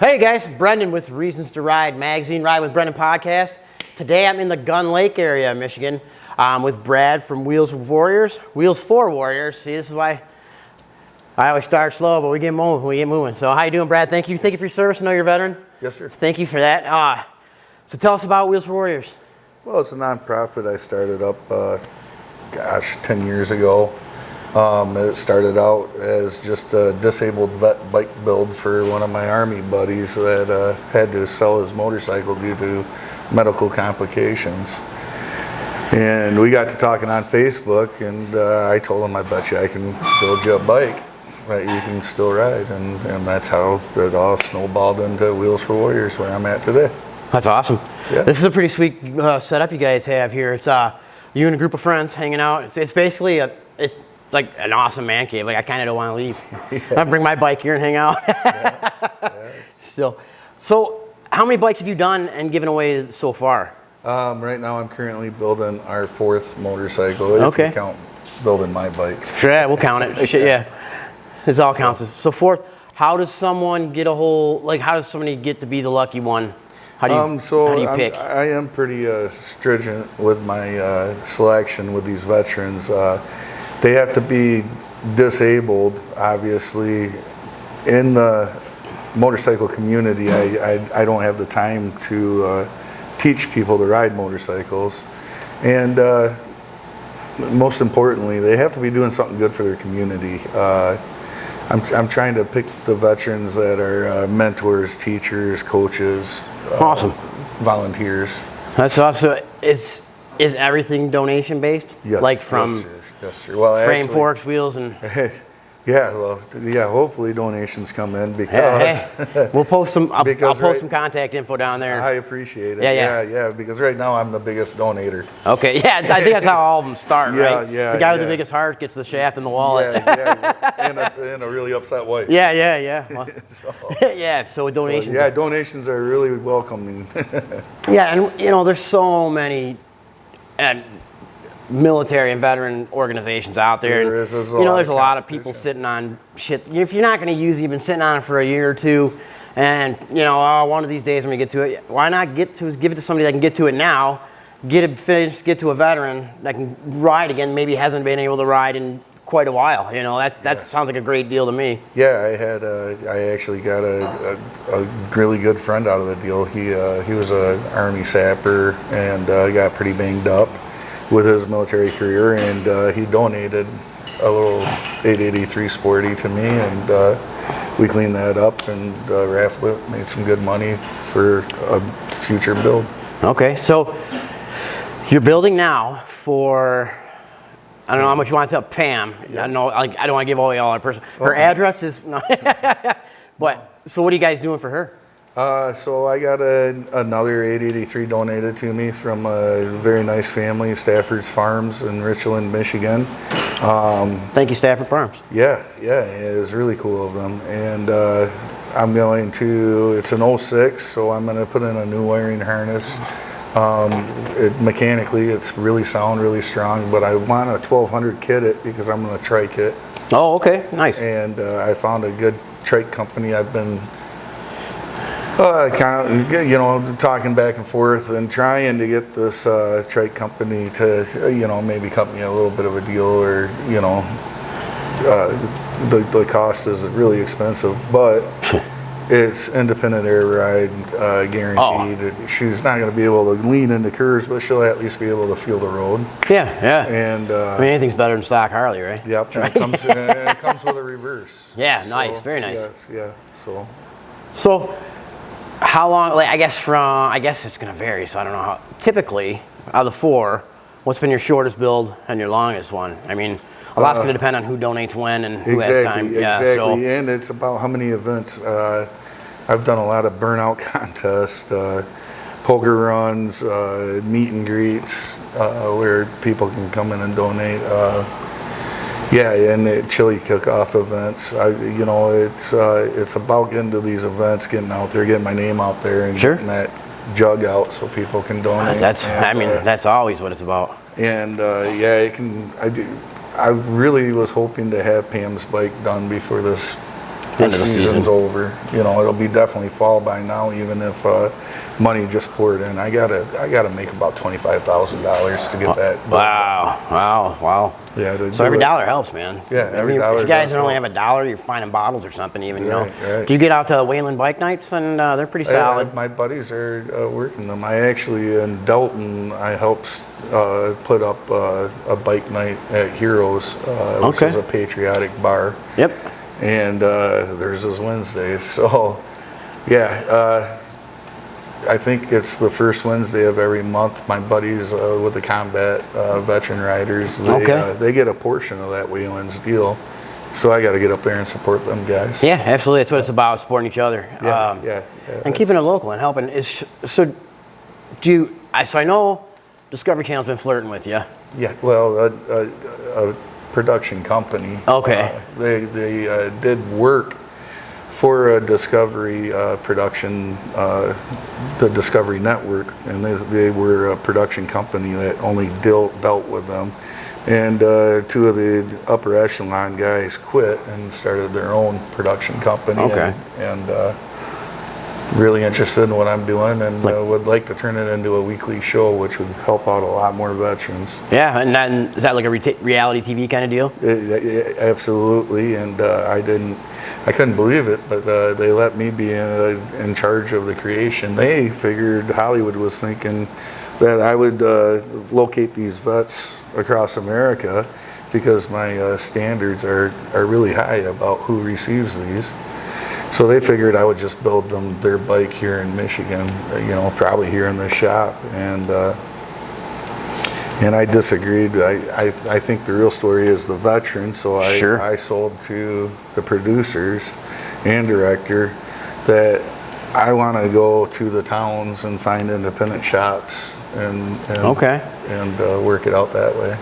Hey guys, Brendan with Reasons to Ride magazine, Ride with Brendan podcast. Today I'm in the Gun Lake area of Michigan with Brad from Wheels for Warriors. See, this is why I always start slow, but we get moving. So how you doing, Brad? Thank you for your service. I know you're a veteran. Yes, sir. Thank you for that. So tell us about Wheels for Warriors. Well, it's a nonprofit I started up, 10 years ago. It started out as just a disabled vet bike build for one of my Army buddies that had to sell his motorcycle due to medical complications. And we got to talking on Facebook, and I told him, I bet you I can build you a bike that you can still ride. And that's how it all snowballed into Wheels for Warriors, where I'm at today. That's awesome. Yeah. This is a pretty sweet setup you guys have here. It's you and a group of friends hanging out. It's basically it's like an awesome man cave. Like I kind of don't want to leave. Yeah. I bring my bike here and hang out. So how many bikes have you done and given away so far? Right now I'm currently building our 4th motorcycle. If Okay. you count building my bike. Sure, yeah, we'll count it. Yeah, this all counts. So fourth, how does someone get how does somebody get to be the lucky one? How do you pick? I am pretty stringent with my selection with these veterans. They have to be disabled, obviously. In the motorcycle community, I don't have the time to teach people to ride motorcycles. And most importantly, they have to be doing something good for their community. I'm trying to pick the veterans that are mentors, teachers, coaches, Awesome. volunteers. That's awesome. Is everything donation based? Yes. Like from Yes, sir. Yes, sir. Well, frame, actually, forks, wheels, and hopefully donations come in because we'll post some. I'll Because post some contact info down there. I appreciate it. Yeah. Because right now I'm the biggest donator. Okay, yeah, I think that's how all of them start, right? Yeah, the guy with yeah. the biggest heart gets the shaft in the wallet. And a really upset wife. Yeah. Well, So, yeah, so donations. donations are really welcome. Yeah, and there's so many military and veteran organizations out there. There's and, a there's a lot of competition. people sitting on shit. If you're not going to use it, you've been sitting on it for a year or two, and one of these days I'm going to get to it. Why not give it to somebody that can get to it now, get it finished, get to a veteran that can ride again, maybe hasn't been able to ride in quite a while. That sounds like a great deal to me. Yeah, I actually got a really good friend out of the deal. He was an Army sapper and got pretty banged up with his military career, and he donated a little 883 Sporty to me, and we cleaned that up and raffled it, made some good money for a future build. Okay, so you're building now for, I don't know how much you want to tell Pam. Yeah. I don't want to give away all our personal. Her address is, no. But, so what are you guys doing for her? So I got another 883 donated to me from a very nice family, Stafford's Farms in Richland, Michigan. Thank you, Stafford Farms. Yeah, it was really cool of them. And it's an 06, so I'm going to put in a new wiring harness. Mechanically, it's really sound, really strong, but I want a 1200 kit it because I'm going to trike it. Oh, okay, nice. And I found a good trike company. I've been talking back and forth and trying to get this trike company to, maybe cut me a little bit of a deal, or, the cost is really expensive, but it's independent air ride, guaranteed. Oh. She's not going to be able to lean into curves, but she'll at least be able to feel the road. Yeah. And anything's better than stock Harley, right? Yep. And it comes with a reverse. Yeah, nice, very nice. Yes, So how long, I guess it's going to vary, so I don't know how, typically, out of the 4, what's been your shortest build and your longest one? I mean, a lot's going to depend on who donates when and who has time. Exactly, and it's about how many events. I've done a lot of burnout contests, poker runs, meet and greets, where people can come in and donate. And the chili cook-off events. It's about getting to these events, getting out there, getting my name out there, and getting that jug out so people can donate. That's always what it's about. And it can. I really was hoping to have Pam's bike done before this End of the season's season. over. You know, it'll be definitely fall by now, even if money just poured in. I gotta make about $25,000 to get that. Wow. Yeah. So every dollar helps, man. Yeah, every dollar If you guys does only help. have a dollar, you're finding bottles or something, even. You know. Right. Do you get out to Wayland bike nights? And they're pretty solid. My buddies are working them. I actually, in Delton, I helped put up a bike night at Heroes, which is a patriotic bar. Yep. And theirs is Wednesdays. So, yeah, I think it's the first Wednesday of every month. My buddies with the combat veteran riders, they get a portion of that Wayland's deal. So I got to get up there and support them guys. Yeah, absolutely. That's what it's about, supporting each other. Yeah. And keeping it local and helping. So I know Discovery Channel's been flirting with you. Yeah, well, a production company. Okay. They did work for a Discovery production, the Discovery Network, and they were a production company that only dealt with them. And two of the upper echelon guys quit and started their own production company. Okay. And really interested in what I'm doing, and would like to turn it into a weekly show, which would help out a lot more veterans. Yeah, and then is that like a reality TV kind of deal? Absolutely, and I couldn't believe it, but they let me be in charge of the creation. They figured Hollywood was thinking that I would locate these vets across America because my standards are really high about who receives these. So they figured I would just build them their bike here in Michigan, probably here in the shop, and I disagreed. I think the real story is the veteran. So I sold to the producers and director that I want to go to the towns and find independent shops and work it out that way.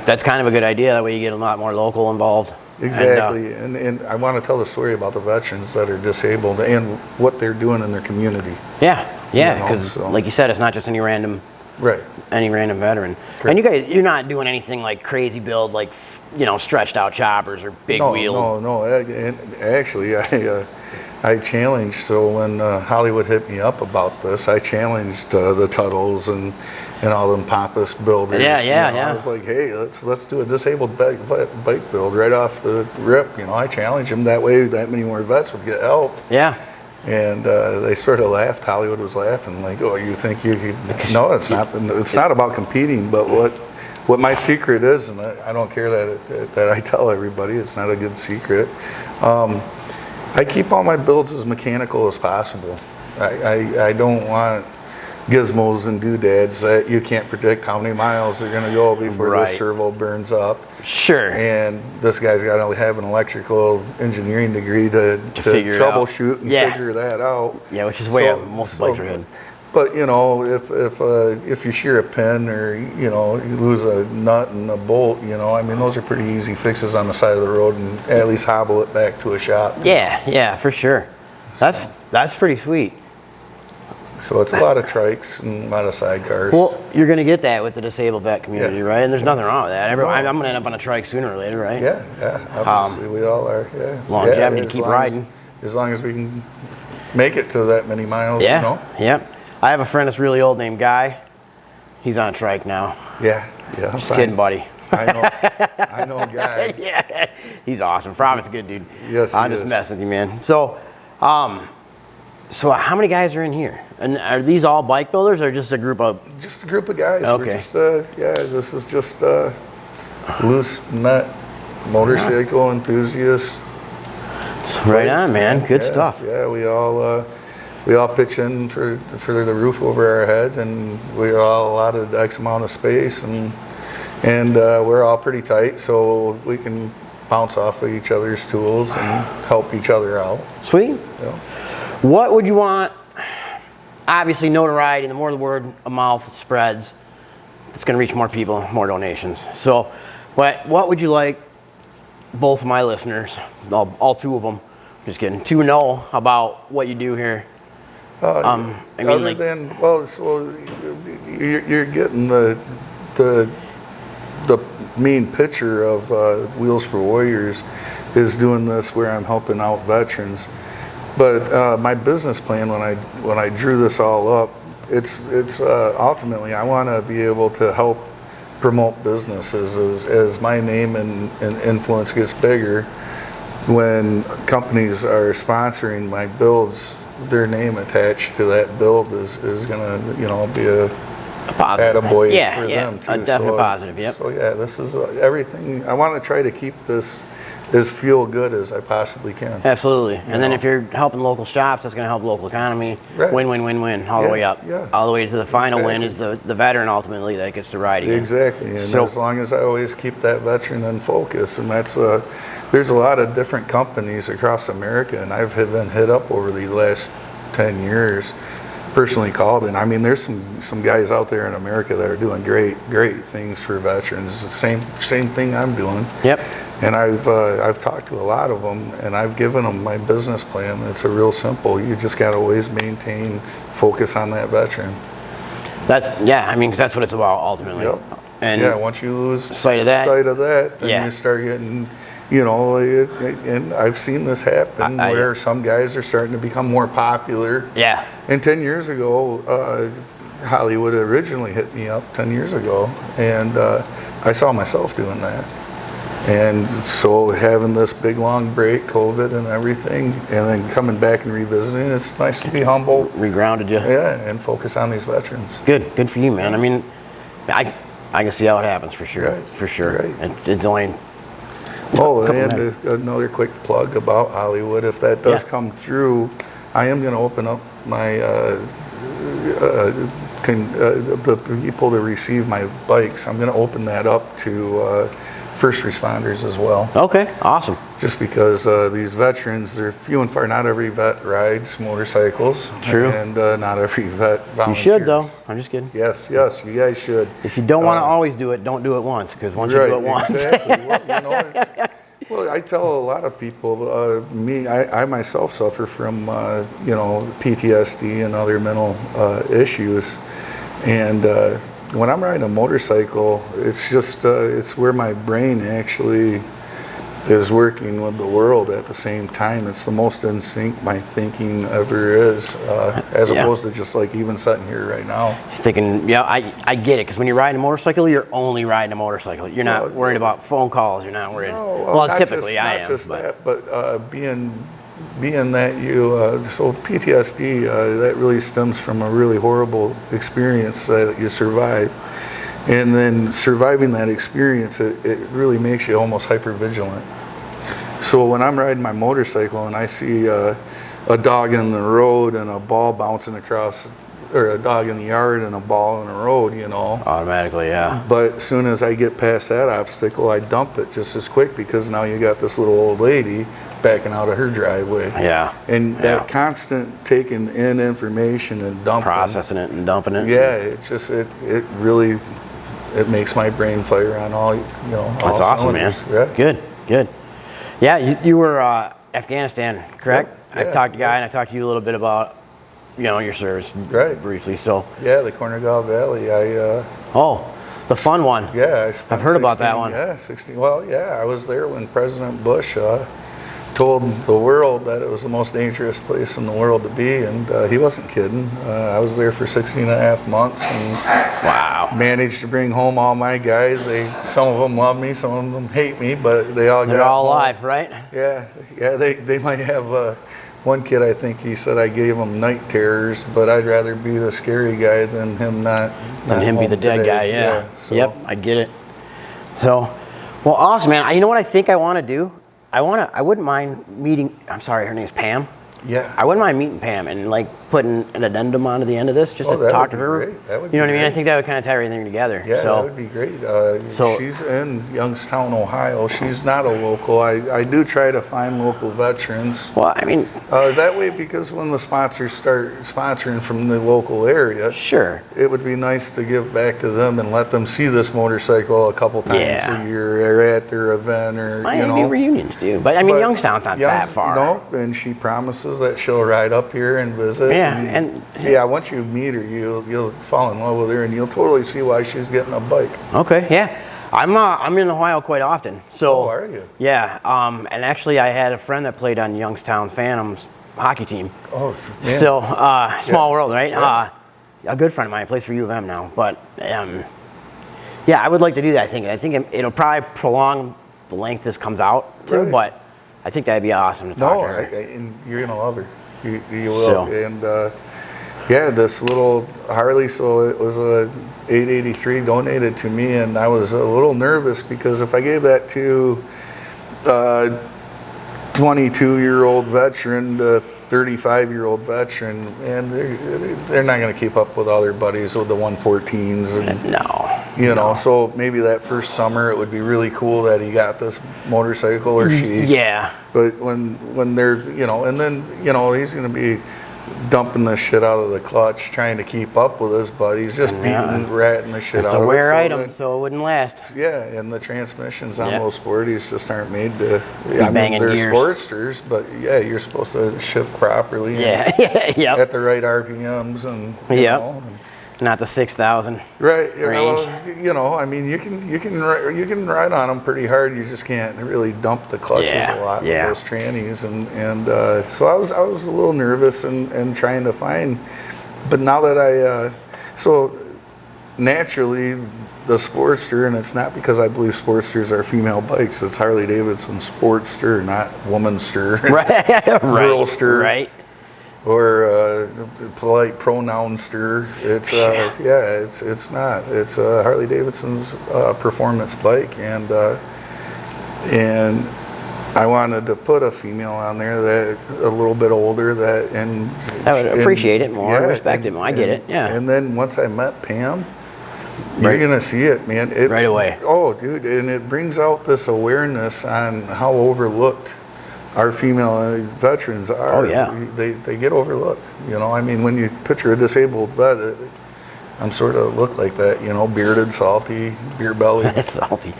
That's kind of a good idea. That way you get a lot more local involved. Exactly, and I want to tell the story about the veterans that are disabled and what they're doing in their community. Yeah, because like you said, it's not just any random veteran. Correct. And you guys, you're not doing anything like crazy build, like stretched out choppers or big wheel. No. Actually, I challenged. So when Hollywood hit me up about this, I challenged the Tuttles and all them pompous builders. Yeah. I was like, hey, let's do a disabled bike build right off the rip. I challenged them that way. That many more vets would get help. Yeah. And they sort of laughed. Hollywood was laughing, like, "Oh, you think you could?" No, it's not. It's not about competing. But what my secret is, and I don't care that I tell everybody, it's not a good secret. I keep all my builds as mechanical as possible. I don't want gizmos and doodads that you can't predict how many miles they're going to go before the servo burns up. Sure. And this guy's got to have an electrical engineering degree to troubleshoot and figure that out. Yeah, which is where most bikes are headed. But if you shear a pin or you lose a nut and a bolt, those are pretty easy fixes on the side of the road, and at least hobble it back to a shop. Yeah, for sure. That's pretty sweet. So it's a lot of trikes and a lot of sidecars. Well, you're going to get that with the disabled vet community, right? And there's nothing wrong with that. I'm going to end up on a trike sooner or later, right? Yeah. Obviously, we all are. Yeah. Longevity to keep riding. As long as we can make it to that many miles. Yeah. I have a friend that's really old named Guy. He's on a trike now. Yeah. Just kidding, buddy. I know a guy. Yeah, he's awesome. Promise, good dude. Yes, I'm just messing with you, man. So how many guys are in here? And are these all bike builders or just a group of? Just a group of guys. Okay. We're just, this is just loose nut motorcycle enthusiasts. Right on, man. Good stuff. Yeah, we all pitch in for the roof over our head, and we all allotted X amount of space, and we're all pretty tight, so we can bounce off of each other's tools and help each other out. Sweet. Yeah. What would you want? Obviously, notoriety. The more the word of mouth spreads, it's going to reach more people, more donations. So, what would you like both of my listeners, all two of them, just kidding, to know about what you do here? So you're getting the main picture of Wheels for Warriors. is doing this where I'm helping out veterans. But my business plan, when I drew this all up, it's ultimately I want to be able to help promote businesses as my name and influence gets bigger. When companies are sponsoring my builds, their name attached to that build is gonna be a positive attaboy yeah, for yeah, them too. a definite positive. Yep. So yeah, this is everything. I want to try to keep this as feel good as I possibly can. Absolutely. And then if you're helping local shops, that's going to help local economy. Right. Win, win, win, win, all the way up. Yeah. All the way to the final win is the veteran ultimately that gets to ride again. Exactly. And So- as long as I always keep that veteran in focus, and that's there's a lot of different companies across America, and I've been hit up over the last 10 years. Personally called, and I mean, there's some guys out there in America that are doing great things for veterans. It's the same thing I'm doing. Yep. And I've talked to a lot of them, and I've given them my business plan. It's a real simple. You just got to always maintain focus on that veteran. I mean, 'cause that's what it's about ultimately. Yep. And yeah, once you lose sight of that, then yeah. you start getting, and I've seen this happen where some guys are starting to become more popular. Yeah. And 10 years ago, Hollywood originally hit me up 10 years ago, and I saw myself doing that. And so having this big long break, COVID and everything, and then coming back and revisiting, it's nice to be humble. Regrounded you. Yeah, and focus on these veterans. Good for you, man. I mean, I can see how it happens for sure. Right. For sure. Right. It's only. Oh, and another quick plug about Hollywood. If that does come through, I am going to open up my the people to receive my bikes. I'm going to open that up to first responders as well. Okay, awesome. Just because these veterans, they're few and far. Not every vet rides motorcycles. True. And not every vet volunteers. You should though. I'm just kidding. Yes, you guys should. If you don't want to always do it, don't do it once. Because once you do it once, exactly. Well, I tell a lot of people, I myself suffer from, PTSD and other mental issues. And when I'm riding a motorcycle, it's just, it's where my brain actually is working with the world at the same time. It's the most in sync my thinking ever is, as opposed to just like even sitting here right now. Just thinking, I get it. Because when you're riding a motorcycle, you're only riding a motorcycle. You're not worried about phone calls. You're not worried. Well, typically I am. Not just that, but being that you, so PTSD, that really stems from a really horrible experience that you survive. And then surviving that experience, it really makes you almost hypervigilant. So when I'm riding my motorcycle and I see a dog in the road and a ball bouncing across, or a dog in the yard and a ball in the road, Automatically, yeah. But as soon as I get past that obstacle, I dump it just as quick, because now you got this little old lady backing out of her driveway. Yeah. And that constant taking in information and dumping. Processing it and dumping it. Yeah, it really makes my brain fire on all, That's awesome, man. Yeah. Good. Yeah, you were Afghanistan, correct? Yep. I talked to Guy and I talked to you a little bit about, your service briefly. So. Yeah, the Cornegall Valley. The fun one. Yeah, I spent I've heard about that one. Yeah, 16. Well, yeah, I was there when President Bush told the world that it was the most dangerous place in the world to be, and he wasn't kidding. I was there for 16 and a half months and managed to bring home all my guys. Some of them love me, some of them hate me, but they're all alive, right? Yeah, they might have one kid, I think he said I gave him night terrors, but I'd rather be the scary guy than him not be the dead guy. Yeah. So. Yep, I get it. So, well, awesome, man. You know what I think I want to do? I wouldn't mind meeting. I'm sorry, her name's Pam. Yeah. I wouldn't mind meeting Pam and putting an addendum onto the end of this just to talk to her. Great. That would you know what I mean? Great. I think that would kind of tie everything together. Yeah, that would be great. She's in Youngstown, Ohio. She's not a local. I do try to find local veterans. Well, I mean, that way, because when the sponsors start sponsoring from the local area, sure, it would be nice to give back to them and let them see this motorcycle a couple times a year, or at their event, or be reunions too. But I mean, Youngstown's not that far. No, and she promises that she'll ride up here and visit. Yeah, once you meet her, you'll fall in love with her, and you'll totally see why she's getting a bike. Okay, yeah. I'm in Ohio quite often. So, Oh, are you? Yeah. And actually, I had a friend that played on Youngstown Phantoms hockey team. Oh, man. So, small world, right? Yeah. A good friend of mine plays for U of M now. But, yeah, I would like to do that. I think it'll probably prolong the length this comes out to, Right. but I think that'd be awesome to talk No, to her. and you're gonna love her. You will. So. And yeah, this little Harley. So it was a 883 donated to me, and I was a little nervous because if I gave that to 22-year-old veteran to 35-year-old veteran, and they're not going to keep up with all their buddies with the 114s, and No. know. So maybe that first summer it would be really cool that he got this motorcycle or she. Yeah. But when they're and then he's going to be dumping the shit out of the clutch, trying to keep up with his buddies, just ratting the shit It's out a of it. wear So item, that- so it wouldn't last. yeah, and the transmissions on Yeah. those sporties just aren't made to. banging they're gears. Sportsters, but yeah, you're supposed to shift properly. Yeah. Yep. At the right RPMs and. Yep. Not the 6,000. Right. Range. Well, I mean, you can ride on them pretty hard. You just can't really dump the clutches a lot with those trannies, and so I was a little nervous and trying to find, but now that so naturally the Sportster, and it's not because I believe Sportsters are female bikes. It's Harley Davidson Sportster, not Womanster, Right. Girlster, Right. or polite pronounster. It's it's not. It's Harley Davidson's performance bike, and I wanted to put a female on there that a little bit older I would appreciate it more, respect it more. I get it. Yeah. And then once I met Pam, you're gonna see it, man. Right away. Oh, dude, and it brings out this awareness on how overlooked our female veterans are. Oh, yeah. They get overlooked. I mean, when you picture a disabled vet, I'm sort of look like that. Bearded, salty, beer belly. It's salty.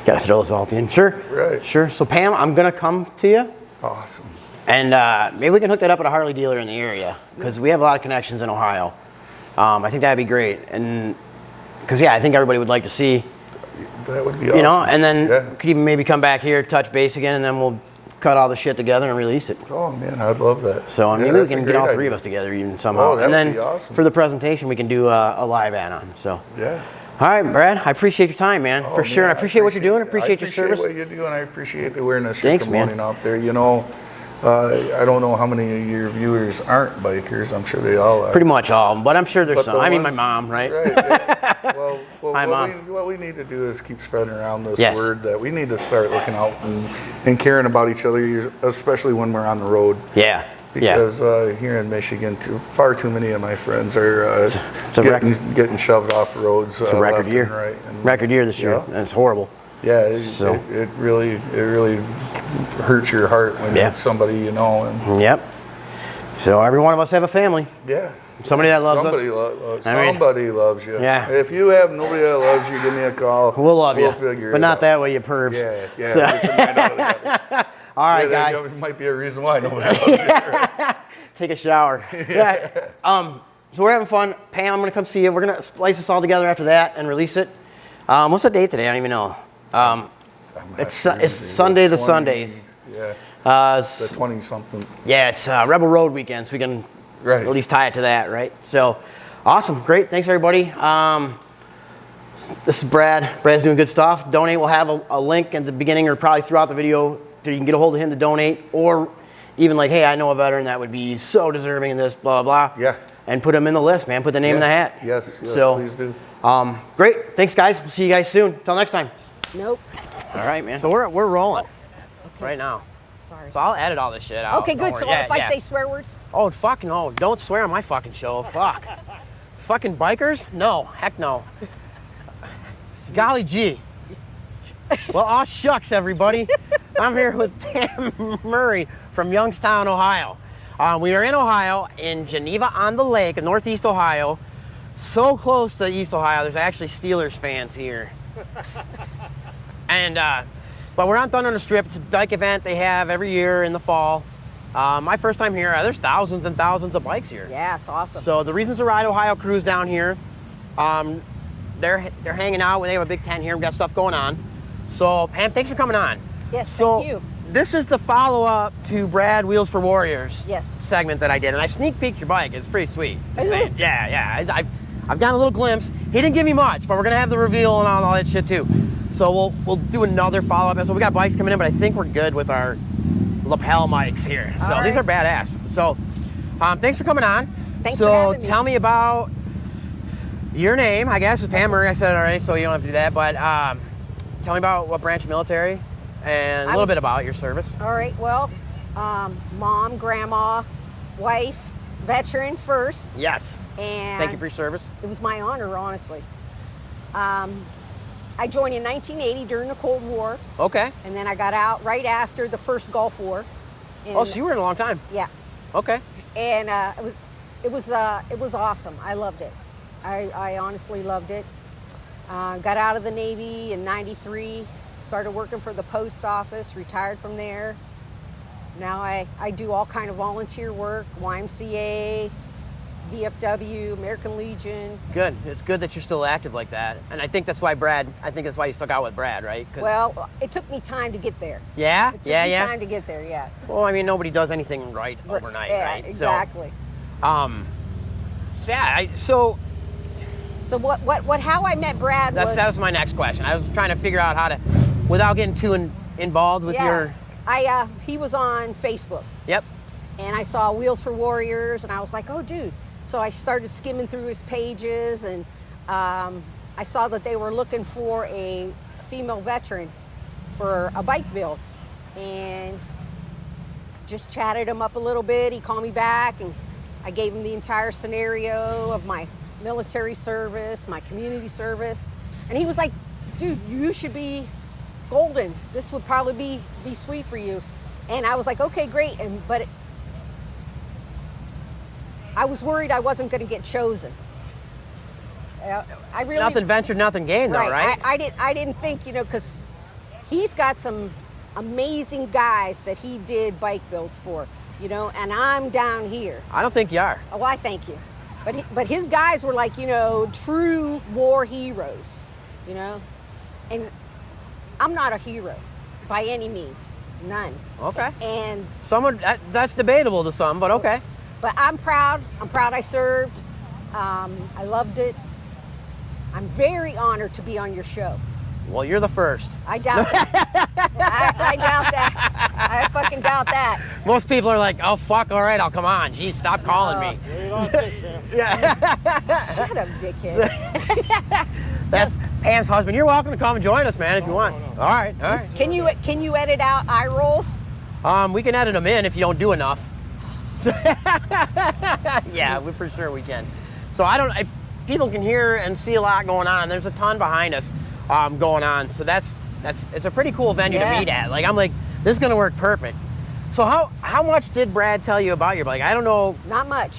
Gotta throw the salt in. Sure. Right. Sure. So Pam, I'm gonna come to you. Awesome. And maybe we can hook that up at a Harley dealer in the area because we have a lot of connections in Ohio. I think that'd be great. And because I think everybody would like to see. That would be awesome. And then we could even maybe come back here, touch base again, and then we'll cut all the shit together and release it. Oh man, I'd love that. So maybe we can get all three of us together even somehow. Oh, that and then would be awesome. for the presentation, we can do a live add-on. So. Yeah. All right, Brad. I appreciate your time, man. For sure. I appreciate what you're doing. I appreciate your service. I appreciate what you do, and I appreciate the awareness Thanks, you're promoting out there. I don't know how many of your viewers aren't bikers. I'm sure they all are. Pretty much all, but I'm sure there's But some. the my ones- mom, right? Right. Yeah. Well, Hi, Mom. what we need to do is keep spreading around this Yes. word that we need to start looking out and caring about each other, especially when we're on the road. Yeah. Because here in Michigan, far too many of my friends are it's a getting shoved off roads. It's a record left year. and right. And, Record year this year. Yeah. And it's horrible. Yeah, So. it really hurts your heart when Yeah. it's somebody you know. And Yep. So every one of us have a family. yeah, Somebody that loves somebody us. I mean- somebody loves you. Yeah. If you have nobody that loves you, give me a call. We'll love you. Figure But it not out. that way, you pervs. Yeah. So- Get your mind out of that. All right, Yeah, guys. that might be a reason why nobody loves you. Take a shower. Yeah. So we're having fun. Pam, I'm going to come see you. We're going to splice this all together after that and release it. What's the date today? I don't even know. It's Sunday the 20 Sundays. Yeah, The the 20-something. Yeah, it's Rebel Road weekend, so we can Right. at least tie it to that, right? So, awesome, great, thanks everybody. This is Brad. Brad's doing good stuff. Donate. We'll have a link at the beginning or probably throughout the video so you can get a hold of him to donate, or even like, hey, I know a veteran that would be so deserving of this, blah blah blah. Yeah. And put him in the list, man. Put the name in the hat. Yes, So, please do. Great. Thanks, guys. We'll see you guys soon. Till next time. Nope. All right, man. So we're rolling right now. Sorry. So I'll edit all this shit out. Okay, Don't good. So worry. if I say swear words, Oh, fuck no. Don't swear on my fucking show. Fuck. Fucking bikers? No. Heck no. Golly gee. Well, aw shucks, everybody. I'm here with Pam Murray from Youngstown, Ohio. We are in Ohio, in Geneva on the Lake, in Northeast Ohio. So close to East Ohio, there's actually Steelers fans here. And, but we're on Thunder on the Strip. It's a bike event they have every year in the fall. My first time here, there's thousands and thousands of bikes here. yeah, it's awesome. So the Reasons to Ride Ohio crew's down here. they're hanging out. They have a big tent here. We got stuff going on. So Pam, thanks for coming on. Yes, So thank you. this is the follow-up to Brad Wheels for Warriors Yes. segment that I did, and I sneak peeked your bike. It's pretty sweet. Just Is it? saying. Yeah. I've got a little glimpse. He didn't give me much, but we're gonna have the reveal and all that shit too. So we'll do another follow-up. So we got bikes coming in, but I think we're good with our lapel mics here. So All these right. are badass. So thanks for coming on. Thanks so for having me. tell me about your name. I guess it's Pam Murray. I said it already, so you don't have to do that. But tell me about what branch of military and a little bit about your service. All right, well, mom, grandma, wife, veteran first. Yes. And Thank you for your service. it was my honor, honestly. I joined in 1980 during the Cold War, Okay. and then I got out right after the first Gulf War. Oh, so you were in a long time. Yeah, Okay. and it was awesome. I loved it. I honestly loved it. Got out of the Navy in '93. Started working for the post office. Retired from there. Now I do all kind of volunteer work: YMCA, VFW, American Legion. Good. It's good that you're still active like that. And I think that's why you stuck out with Brad, right? 'Cause- Well, it took me time to get there. yeah, It took yeah, me yeah. time to get there. Yeah. Well, I mean, nobody does anything right overnight, Yeah, right? exactly. So So how I met Brad was. that was my next question. I was trying to figure out how to, without getting too involved with your. He was on Facebook, Yep. and I saw Wheels for Warriors, and I was like, oh, dude. So I started skimming through his pages, and I saw that they were looking for a female veteran for a bike build, and just chatted him up a little bit. He called me back, and I gave him the entire scenario of my military service, my community service, and he was like, dude, you should be golden. This would probably be sweet for you. And I was like, okay, great. But I was worried I wasn't going to get chosen. I really Nothing ventured, nothing gained, though, right? I didn't think, because he's got some amazing guys that he did bike builds for, and I'm down here. I don't think you are. Oh, I thank you. But his guys were like, true war heroes, and I'm not a hero by any means, none. Okay. And That's debatable to some, but okay. but I'm proud I served. I loved it. I'm very honored to be on your show. Well, you're the first. I doubt that. I doubt that. I fucking doubt that. Most people are like, oh, fuck, all right, I'll come on. Geez, stop calling me. Shut up, dickhead. That's Pam's husband. You're welcome to come and join us, man, if you want. no. All right. Can you edit out eye rolls? We can edit them in if you don't do enough. Yeah, for sure we can. So if people can hear and see a lot going on. There's a ton behind us going on. So it's a pretty cool venue to Yeah. meet at. Like, I'm like, this is gonna work perfect. So how much did Brad tell you about your bike? I don't know. Not much.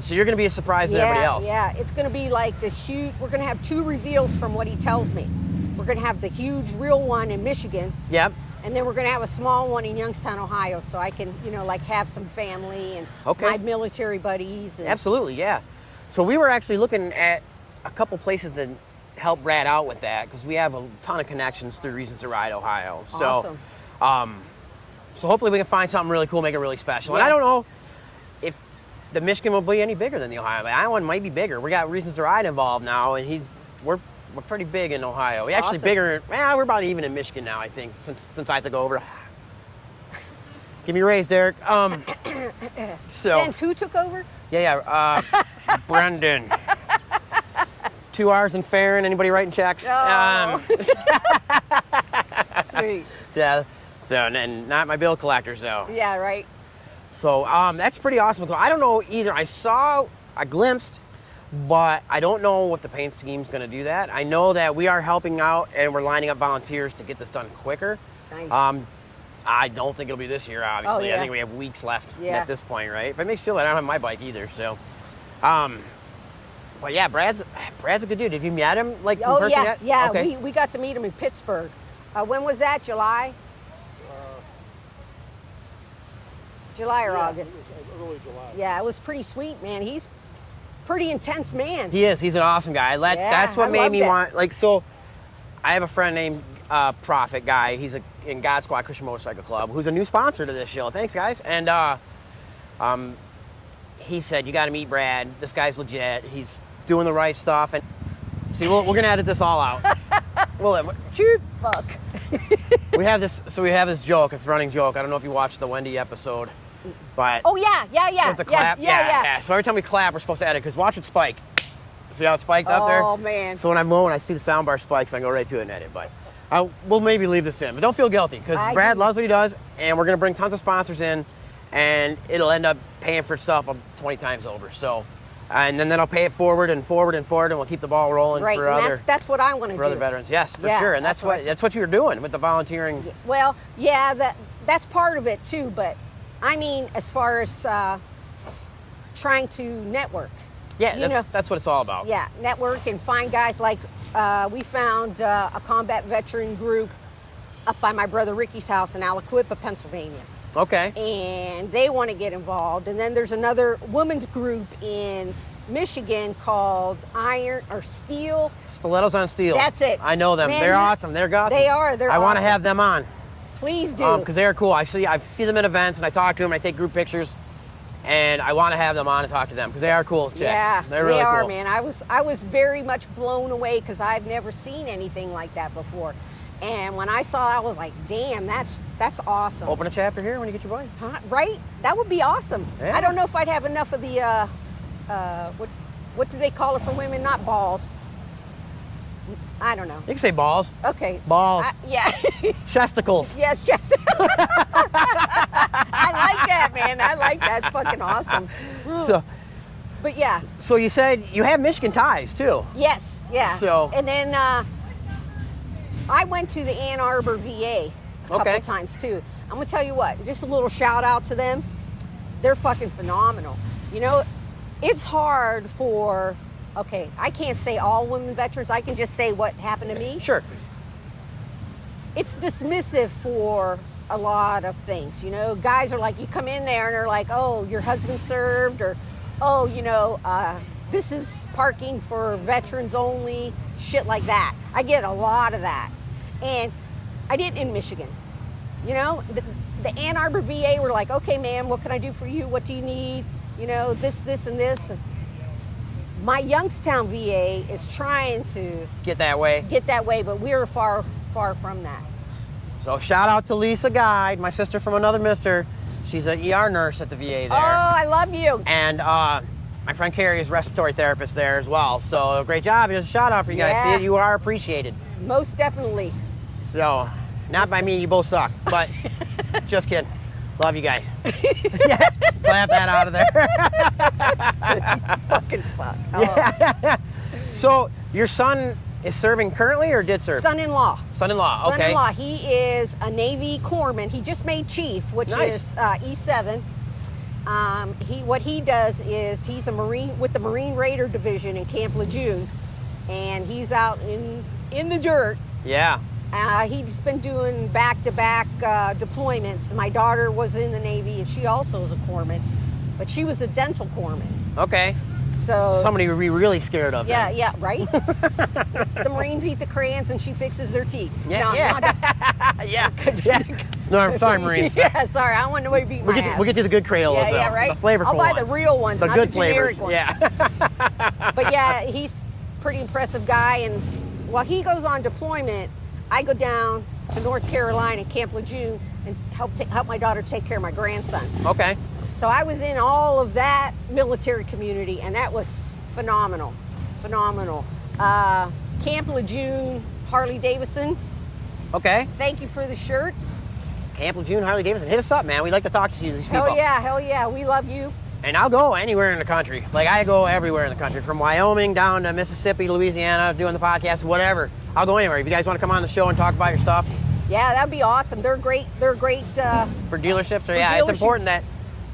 So you're gonna be a surprise to everybody else. Yeah, it's going to be like this huge. We're going to have two reveals from what he tells me. We're going to have the huge real one in Michigan, Yep. and then we're going to have a small one in Youngstown, Ohio, so I can, have some family and my military buddies. And Absolutely, yeah. So we were actually looking at a couple places to help Brad out with that because we have a ton of connections through Reasons to Ride Ohio. So, Awesome. So hopefully we can find something really cool, make it really special. And Yeah. I don't know if the Michigan will be any bigger than the Ohio. The Iowa one might be bigger. We got Reasons to Ride involved now, and we're pretty big in Ohio. We actually Awesome. bigger. We're about even in Michigan now, I think, since I took over. Give me a raise, Derek. Since who took over? Yeah. Brendan. 2 hours in Farron. Anybody writing checks? Oh. Sweet. Yeah. So, and not my bill collectors, though. Yeah, right. So, that's pretty awesome. I don't know either. I glimpsed, but I don't know if the paint scheme's going to do that. I know that we are helping out and we're lining up volunteers to get this done quicker. Nice. I don't think it'll be this year, obviously. Oh, yeah. I think we have weeks left Yeah. at this point, right? If it makes you feel better, I don't have my bike either, so. But yeah, Brad's a good dude. Have you met him, like, in person yet? Yeah. Okay. We got to meet him in Pittsburgh. When was that? July? July or August? Early July. Yeah, it was pretty sweet, man. pretty intense man. He is. He's an awesome guy. That's what I made love me that. want. Like, so, I have a friend named Prophet Guy. He's in God Squad Christian Motorcycle Club, who's a new sponsor to this show. Thanks, guys. And he said, "You got to meet Brad. This guy's legit. He's doing the right stuff." And see, we're gonna edit this all out. Shoot. Fuck. We have this joke. It's a running joke. I don't know if you watched the Wendy episode, but Oh yeah. with the clap, yeah. So every time we clap, we're supposed to edit because watch it spike. See how it spiked up there? Oh man. So when I see the soundbar spikes, I go right to it and edit. But we'll maybe leave this in, but don't feel guilty because Brad loves what he does, and we're gonna bring tons of sponsors in, and it'll end up paying for itself 20 times over. So, and then I'll pay it forward and we'll keep the ball rolling Right, for and that's what I want to do. other veterans. Yes, for Yeah, sure, and that's that's what you're doing with the volunteering. Well, yeah, that's part of it too. But I mean, as far as trying to network. Yeah, that's what it's all about. Yeah, network and find guys like we found a combat veteran group up by my brother Ricky's house in Aliquippa, Pennsylvania. Okay. And they want to get involved. And then there's another women's group in Michigan called Steel. Stilettos on Steel. That's it. I know them. Man, they're awesome. They're awesome. They are. They're I want to awesome. have them on. Please do. Because they're cool. I see them in events, and I talk to them, and I take group pictures, and I want to have them on and talk to them because they are cool chicks. Yeah, they're really they are, cool. man. I was very much blown away because I've never seen anything like that before. And when I saw it, I was like, damn, that's awesome. Open a chapter here when you get your bike. Huh? Right? That would be awesome. Yeah. I don't know if I'd have enough of the, what do they call it for women? Not balls. I don't know. You can say balls. Okay. Balls. Yeah. Chesticles. Yes, yes. I like that, man. I like that. It's fucking awesome. So, But yeah. so you said you have Michigan ties too. Yes, yeah. So- and then I went to the Ann Arbor VA a couple Okay. of times too. I'm gonna tell you what, just a little shout out to them. They're fucking phenomenal. You know, it's hard for, okay, I can't say all women veterans, I can just say what happened to me. Sure. It's dismissive for a lot of things. You know, guys are like, you come in there and they're like, oh, your husband served, or, oh, you know, this is parking for veterans only, shit like that. I get a lot of that. And I did in Michigan. You know, the Ann Arbor VA were like, okay, ma'am, what can I do for you? What do you need? You know, this, and this. My Youngstown VA is trying to Get that way. but we're far from that. So shout out to Lisa Guide, my sister from another mister. She's an ER nurse at the VA there. Oh, I love you. And my friend Carrie is a respiratory therapist there as well. So great job. Here's a shout out for you guys. Yeah. See, you are appreciated. Most definitely. So, not by me, you both suck. But just kidding. Love you guys. Yeah, clap that out of there. Fucking suck. Oh. So, your son is serving currently or did serve? Son-in-law. Son-in-law, okay. Son-in-law. He is a Navy corpsman. He just made chief, which Nice. is E7. What he does is he's a Marine with the Marine Raider Division in Camp Lejeune, and he's out in the dirt. Yeah. He's been doing back-to-back deployments. My daughter was in the Navy, and she also is a corpsman, but she was a dental corpsman. Okay. So Somebody would be really scared of yeah, him. yeah, right. The Marines eat the crayons, and she fixes their teeth. Yeah, No, yeah. Yeah. Sorry, Marines. Yeah, sorry, I want nobody to beat my ass. We'll get you the good Crayolas, Yeah, yeah, though. right. The flavorful I'll buy ones. the real ones, The not good the generic flavors. ones. Yeah. But yeah, he's a pretty impressive guy, and while he goes on deployment, I go down to North Carolina, Camp Lejeune, and help my daughter take care of my grandsons. Okay. So I was in all of that military community, and that was phenomenal. Camp Lejeune, Harley Davidson, Okay. thank you for the shirts. Camp Lejeune, Harley Davidson. Hit us up, man. We'd like to talk to these people. Hell yeah, we love you. And I'll go anywhere in the country. Like, I go everywhere in the country, from Wyoming down to Mississippi, Louisiana, doing the podcast, whatever. I'll go anywhere. If you guys want to come on the show and talk about your stuff Yeah, that'd be awesome. They're great. for dealerships, it's dealerships. important that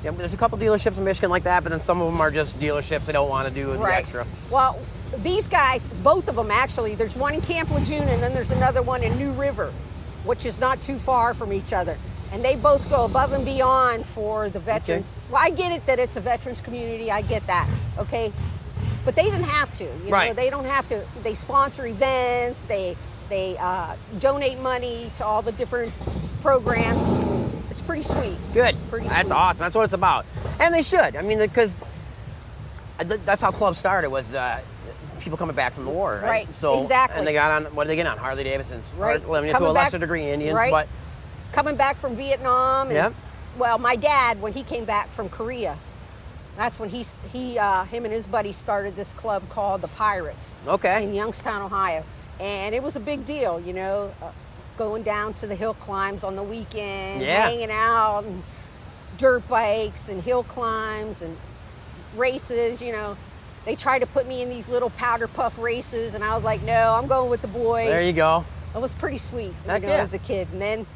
there's a couple dealerships in Michigan like that, but then some of them are just dealerships they don't want to do the Right. extra. Well, these guys, both of them actually, there's one in Camp Lejeune and then there's another one in New River, which is not too far from each other. And they both go above and beyond for the veterans. Well, I get it that it's a veterans community. I get that, okay? but they didn't have to. You know, Right. they don't have to. They sponsor events. They donate money to all the different programs. It's pretty sweet. Good. Pretty That's sweet. awesome. That's what it's about. And they should. I mean, because that's how clubs started, was people coming back from the war, right? Right, So, exactly. And they got on, what did they get on? Harley Davidsons. Right. Or, I mean, to Coming a back- lesser degree, Indians, right. but Coming back from Vietnam. And, Yep. Well, my dad, when he came back from Korea, that's when him and his buddy started this club called the Pirates. Okay. In Youngstown, Ohio. And it was a big deal, you know, going down to the hill climbs on the weekend, Yeah. hanging out, and dirt bikes and hill climbs and races, you know. They tried to put me in these little powder puff races, and I was like, no, I'm going with the boys. there you go. It was pretty sweet, Heck you know, yeah. as a kid. And then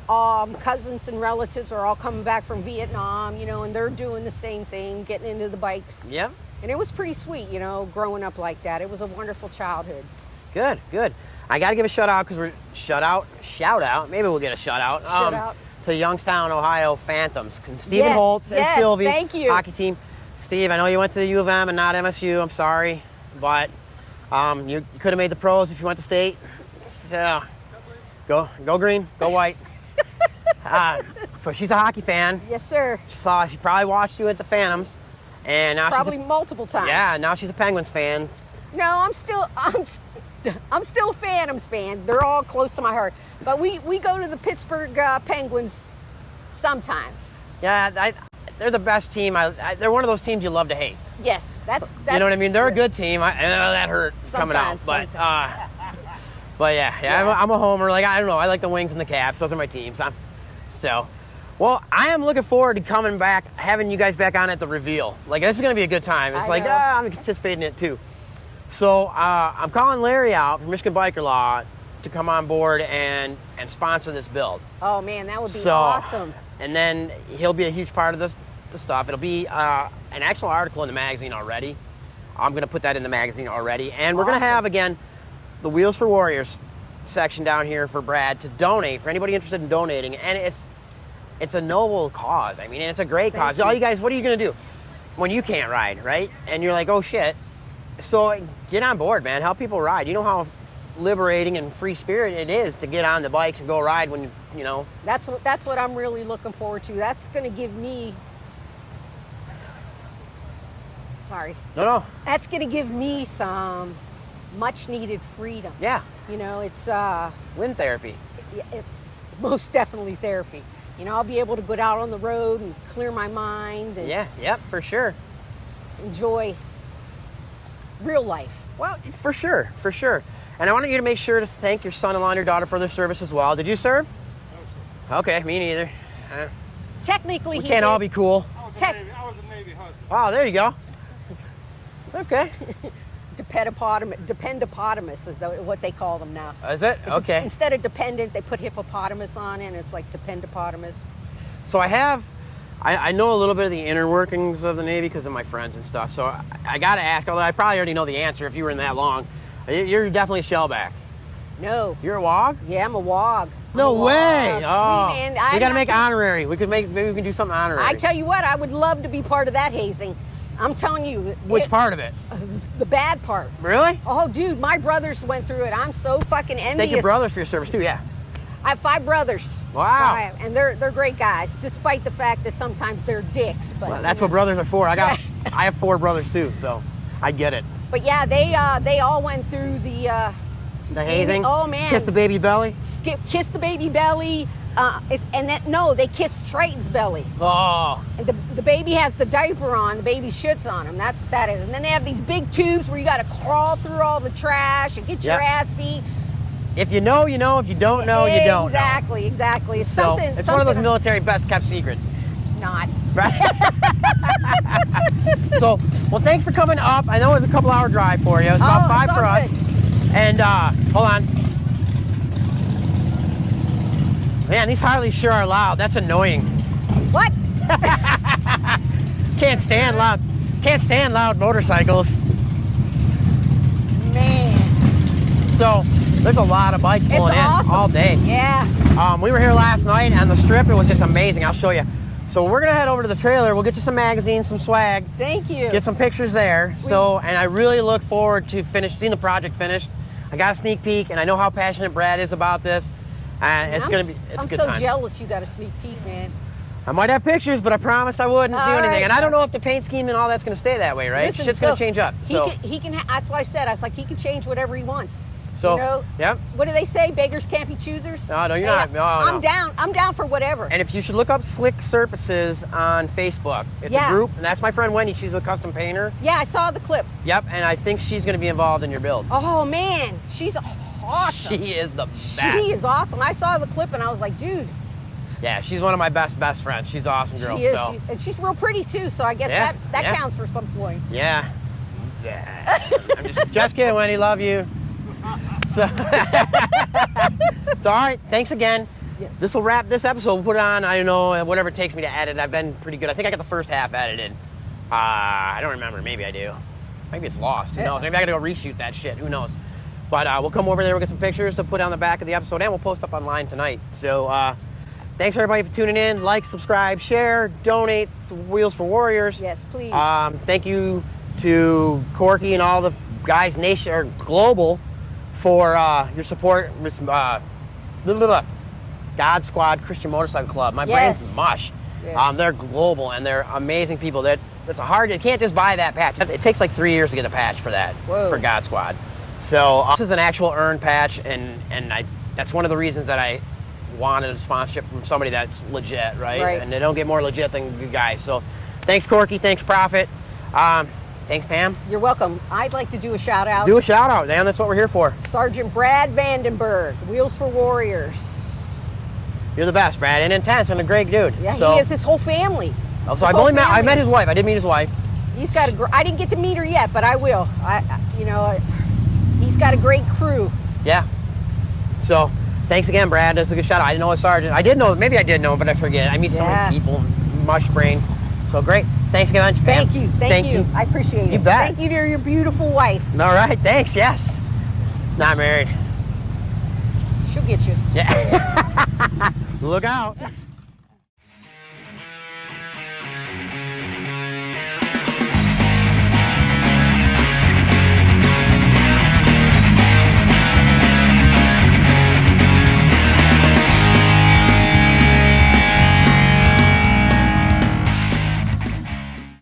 cousins and relatives are all coming back from Vietnam, you know, and they're doing the same thing, getting into the bikes. Yep. And it was pretty sweet, you know, growing up like that. It was a wonderful childhood. Good, good. I got to give a shout out because we're shout out. Maybe we'll get a shout out. Shout out. To Youngstown, Ohio Phantoms. Stephen Yes, Holtz and yes, Sylvie, thank you. hockey team. Steve, I know you went to the U of M and not MSU. I'm sorry, but you could have made the pros if you went to state. So go green, go white. So she's a hockey fan. Yes, sir. She probably watched you at the Phantoms, and now Probably multiple times. yeah, now she's a Penguins fan. No, I'm still a Phantoms fan. They're all close to my heart. But we go to the Pittsburgh Penguins sometimes. Yeah, they're the best team. They're one of those teams you love to hate. Yes, that's You know what I mean? They're a good team. I know that hurt coming out, Sometimes, but yeah. I'm a homer. Like, I don't know. I like the Wings and the Caps. Those are my teams. Well, I am looking forward to coming back, having you guys back on at the reveal. Like, this is going to be a good time. It's I know. I'm anticipating it too. So I'm calling Larry out from Michigan Biker Law to come on board and sponsor this build. Oh man, that would be awesome. And then he'll be a huge part of the stuff. It'll be an actual article in the magazine already. I'm going to put that in the magazine already. And we're going to Awesome. have, again, the Wheels for Warriors section down here for Brad to donate, for anybody interested in donating. And it's a noble cause. I mean, it's a great Thank cause. you. All you guys, what are you going to do when you can't ride, right? And you're like, oh, shit. So get on board, man. Help people ride. You know how liberating and free spirit it is to get on the bikes and go ride when you know. That's what I'm really looking forward to. That's going to give me. Sorry. No. That's going to give me some much needed freedom. Yeah. You know, it's Wind therapy. most definitely therapy. You know, I'll be able to go out on the road and clear my mind and Yep, for sure. enjoy real life. Well, for sure. And I wanted you to make sure to thank your son-in-law and your daughter for their service as well. Did you serve? No, sir. Okay, me neither. Technically, We he can't all did. be cool. I was Tech- a Navy husband. Oh, there you go. Okay. Dependopotamus is what they call them now. Is it? Okay. Instead of dependent, they put hippopotamus on it, and it's like dependopotamus. So I know a little bit of the inner workings of the Navy because of my friends and stuff. So I got to ask, although I probably already know the answer if you were in that long. You're definitely a shellback. No. You're a WOG? Yeah, I'm a WOG. No I'm a way! WOG. Oh, Man, we I'm got to not make gonna- honorary. Maybe we can do something honorary. I tell you what, I would love to be part of that hazing. I'm telling you. Which part of it? The bad part. Really? Oh, dude, my brothers went through it. I'm so fucking envious. Thank your brothers for your service too. Yeah. I have 5 brothers. Wow. 5, and they're great guys, despite the fact that sometimes they're dicks. But Well, that's you what know. brothers are for. I have 4 brothers too, so I get it. But yeah, they all went through the The hazing. Oh, man. Kiss the baby belly. kiss the baby belly, they kiss Triton's belly. Oh. And the baby has the diaper on, the baby shits on him. That's what that is. And then they have these big tubes where you got to crawl through all the trash and get your Yep. ass beat. If you know, you know. If you don't know, you don't know. Exactly. It's So something. it's one of those something military best kept secrets. Not. Right? So, well, thanks for coming up. I know it was a couple hour drive for you. It was about Oh, 5 it's for all us. good. And hold on. Man, these Harleys sure are loud. That's annoying. What? Can't stand loud motorcycles. Man. So there's a lot of bikes It's pulling in awesome. all day. Yeah. We were here last night on the strip. It was just amazing. I'll show you. So we're gonna head over to the trailer. We'll get you some magazines, some swag, Thank you. get some pictures there. Sweet. So, and I really look forward to seeing the project finished. I got a sneak peek, and I know how passionate Brad is about this. And it's gonna be, it's a I'm good so time. jealous you got a sneak peek, man. I might have pictures, but I promised I wouldn't do All anything. right. And I don't know if the paint scheme and all that's gonna stay that way, right? Listen, Shit's so gonna change up. So, He can. That's what I said. I was like, he can change whatever he wants. So, you know. yep. What do they say? Beggars can't be choosers. No, you're not. No, I'm no. down. I'm down for whatever. And if you should look up Slick Surfaces on Facebook, it's Yeah. a group, and that's my friend Wendy. She's a custom painter. Yeah, I saw the clip. Yep, and I think she's gonna be involved in your build. Oh man, she's awesome. She is the best. She is awesome. I saw the clip and I was like, dude, Yeah, she's one of my best friends. She's an awesome girl. she is. So. And she's real pretty too. So I guess Yeah, that yeah. counts for some points. Yeah. Yeah. I'm just kidding, Wendy. Love you. So, all right. Thanks again. Yes. This will wrap this episode. We'll put it on, I don't know, whatever it takes me to edit. I've been pretty good. I think I got the first half edited. I don't remember. Maybe I do. Maybe it's lost. Who knows? Maybe I got to go reshoot that shit. Who knows? But we'll come over there. We'll get some pictures to put on the back of the episode, and we'll post up online tonight. So thanks, everybody, for tuning in. Like, subscribe, share, donate to Wheels for Warriors. Yes, please. Thank you to Corky and all the guys nation or global for your support. God Squad Christian Motorcycle Club. My Yes. brain's mush. Yes. They're global and they're amazing people. That's a hard. You can't just buy that patch. It takes like 3 years to get a patch for that. Whoa. For God Squad. So this is an actual earned patch, and that's one of the reasons that I wanted a sponsorship from somebody that's legit, right? Right. And they don't get more legit than good guys. So thanks, Corky. Thanks, Prophet. Thanks, Pam. You're welcome. I'd like to do a shout out. Do a shout out, Dan. That's what we're here for. Sergeant Brad Vandenberg, Wheels for Warriors. You're the best, Brad, and intense and a great dude. Yeah, so, he is his whole family. So His I've whole only met. I family. met his wife. I did meet his wife. He's got I didn't get to meet her yet, but I will. He's got a great crew. Yeah. So thanks again, Brad. That's a good shout out. I didn't know a sergeant. I did know. Maybe I did know, but I forget. I meet so Yeah. many people. Mush brain. So great. Thanks again, Pam. Thank you. Thank you. I appreciate it. You bet. Thank you to your beautiful wife. All right. Thanks. Yes. Not married. She'll get you. Yeah. Look out.